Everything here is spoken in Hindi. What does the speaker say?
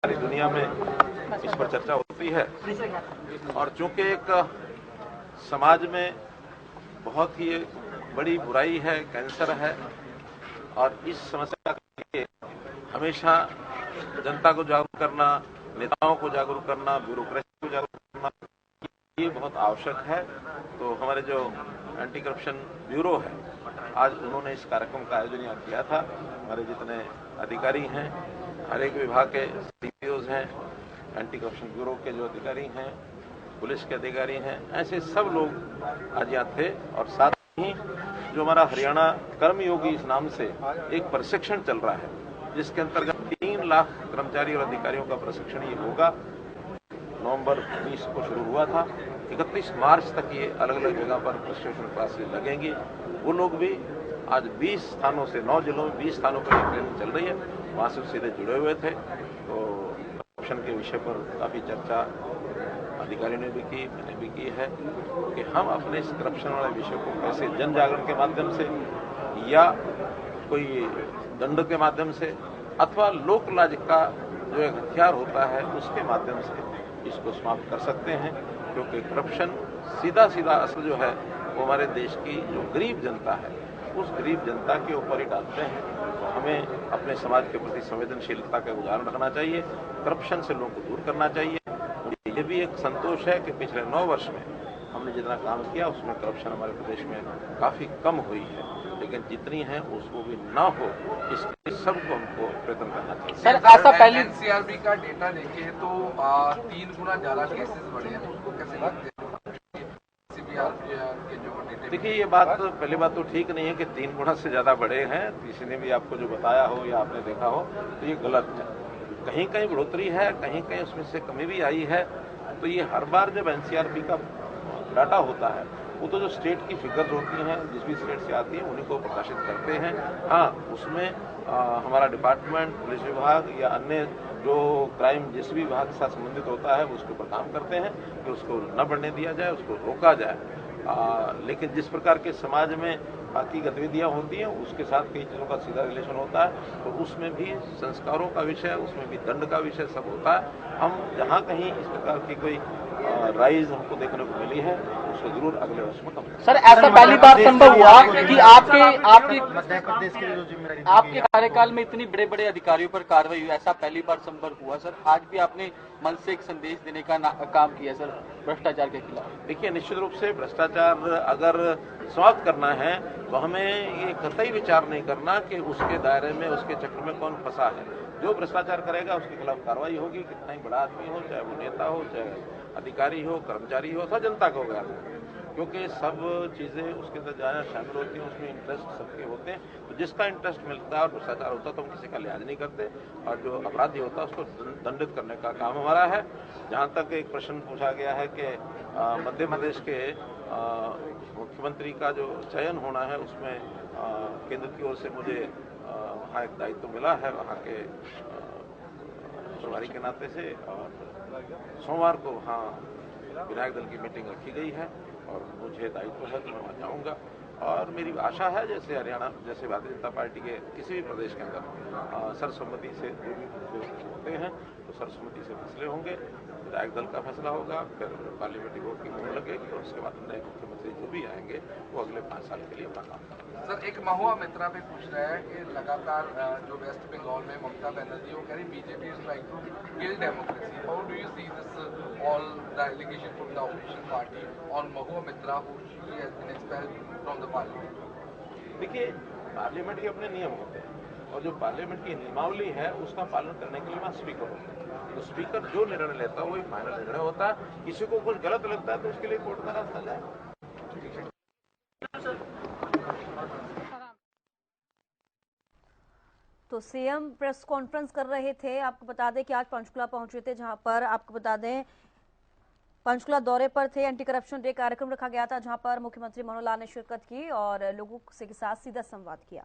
सारी दुनिया में इस पर चर्चा होती है और चूंकि एक समाज में बहुत ही बड़ी बुराई है, कैंसर है और इस समस्या के लिए हमेशा जनता को जागरूक करना, नेताओं को जागरूक करना, ब्यूरोक्रेसी को जागरूक करना ये बहुत आवश्यक है। तो हमारे जो एंटी करप्शन ब्यूरो है, आज उन्होंने इस कार्यक्रम का आयोजन यहाँ किया था। हमारे जितने अधिकारी हैं, हर एक विभाग के सीपीओज हैं, एंटी करप्शन ब्यूरो के जो अधिकारी हैं, पुलिस के अधिकारी हैं, ऐसे सब लोग आज यहाँ थे। और साथ ही जो हमारा हरियाणा कर्मयोगी इस नाम से एक प्रशिक्षण चल रहा है, जिसके अंतर्गत 3 लाख कर्मचारी और अधिकारियों का प्रशिक्षण ये होगा। नवंबर 20 को शुरू हुआ था, 31 मार्च तक ये अलग अलग जगह पर प्रशिक्षण क्लासेस लगेंगी। वो लोग भी आज 20 स्थानों से 9 जिलों में 20 स्थानों पर ट्रेनिंग चल रही है, वहां से सीधे जुड़े हुए थे। तो करप्शन के विषय पर काफी चर्चा अधिकारियों ने भी की, मैंने भी की है कि हम अपने इस करप्शन वाले विषय को कैसे जन जागरण के माध्यम से या कोई दंड के माध्यम से अथवा लोक लाज का जो एक हथियार होता है उसके माध्यम से इसको समाप्त कर सकते हैं। क्योंकि करप्शन सीधा सीधा असर जो है वो हमारे देश की जो गरीब जनता है उस गरीब जनता के ऊपर ही डालते हैं। तो हमें अपने समाज के प्रति संवेदनशीलता का उदाहरण रखना चाहिए, करप्शन से लोगों को दूर करना चाहिए। ये भी एक संतोष है कि पिछले 9 वर्ष में हमने जितना काम किया उसमें करप्शन हमारे प्रदेश में काफी कम हुई है, लेकिन जितनी है उसको भी ना हो इसके सबको हमको प्रयत्न करना चाहिए। सर ऐसा पहले एनसीआरबी का डेटा देखें तो 3 गुना ज्यादा केसेस बढ़े हैं, उसको कैसे देखते हैं? देखिए, ये बात पहली बात तो ठीक नहीं है कि 3 गुना से ज्यादा बढ़े हैं। किसी ने भी आपको जो बताया हो या आपने देखा हो तो ये गलत है। कहीं कहीं बढ़ोतरी है, कहीं कहीं उसमें से कमी भी आई है। तो ये हर बार जब एनसीआरबी का डाटा होता है वो तो जो स्टेट की फिगर्स होती हैं जिस भी स्टेट से आती हैं उन्हीं को प्रकाशित करते हैं। हाँ, उसमें हमारा डिपार्टमेंट, पुलिस विभाग या अन्य जो क्राइम जिस भी विभाग के साथ संबंधित होता है वो उसके ऊपर काम करते हैं कि उसको न बढ़ने दिया जाए, उसको रोका जाए। लेकिन जिस प्रकार के समाज में बाकी गतिविधियां होती हैं उसके साथ कई चीज़ों का सीधा रिलेशन होता है, तो उसमें भी संस्कारों का विषय, उसमें भी दंड का विषय सब होता है। हम जहाँ कहीं इस प्रकार की कोई राइज हमको देखने को मिली है उसको जरूर अगले वर्ष में कम। सर ऐसा पहली बार संभव हुआ कि आपके कार्यकाल में इतनी बड़े बड़े अधिकारियों पर कार्रवाई हुई, ऐसा पहली बार संभव हुआ सर? आज भी आपने मन से एक संदेश देने का काम किया सर भ्रष्टाचार के खिलाफ। देखिए, निश्चित रूप से भ्रष्टाचार अगर समाप्त करना है तो हमें ये कतई विचार नहीं करना कि उसके दायरे में, उसके चक्र में कौन फंसा है। जो भ्रष्टाचार करेगा उसके खिलाफ कार्रवाई होगी, कितना ही बड़ा आदमी हो, चाहे वो नेता हो, चाहे अधिकारी हो, कर्मचारी हो, अथवा जनता का होगा, क्योंकि सब चीजें उसके अंदर जाना शामिल होती हैं, उसमें इंटरेस्ट सबके होते हैं। तो जिसका इंटरेस्ट मिलता है और भ्रष्टाचार होता है तो हम किसी का लिहाज नहीं करते, और जो अपराधी होता है उसको दंडित करने का काम हमारा है। जहां तक एक प्रश्न पूछा गया है कि मध्य प्रदेश के मुख्यमंत्री का जो चयन होना है उसमें केंद्र की ओर से मुझे वहाँ एक दायित्व मिला है वहाँ के प्रभारी के नाते से, और सोमवार को वहाँ विधायक दल की मीटिंग रखी गई है और मुझे दायित्व है तो मैं वहाँ जाऊँगा। और मेरी आशा है जैसे हरियाणा, जैसे भारतीय जनता पार्टी के किसी भी प्रदेश के अंदर सर्वसम्मति से जो भी होते हैं तो सर्वसम्मति से फैसले होंगे, विधायक दल का फैसला होगा, फिर पार्लियामेंट्री वोट की मुहर लगेगी और उसके बाद नए मुख्यमंत्री जो भी आएंगे वो अगले 5 साल के लिए अपना काम करेंगे। सर एक महुआ मित्रा पे पूछ रहा है कि लगातार जो वेस्ट बंगाल में ममता बनर्जी वो कह रही BJP is trying to kill democracy. How do you see this all the allegation from the opposition party on Mahua Moitra who she has been expelled from the parliament? देखिए, पार्लियामेंट के अपने नियम होते हैं और जो पार्लियामेंट की नियमावली है उसका पालन करने के लिए वहाँ स्पीकर होता है। तो स्पीकर जो निर्णय लेता है वही फाइनल निर्णय होता है। किसी को कुछ गलत लगता है तो उसके लिए कोर्ट का रास्ता जाए। तो सीएम प्रेस कॉन्फ्रेंस कर रहे थे। आपको बता दें कि आज पंचकुला पहुंचे थे, जहां पर आपको बता दें पंचकुला दौरे पर थे। एंटी करप्शन डे कार्यक्रम रखा गया था जहां पर मुख्यमंत्री मनोहर लाल ने शिरकत की और लोगों के साथ सीधा संवाद किया।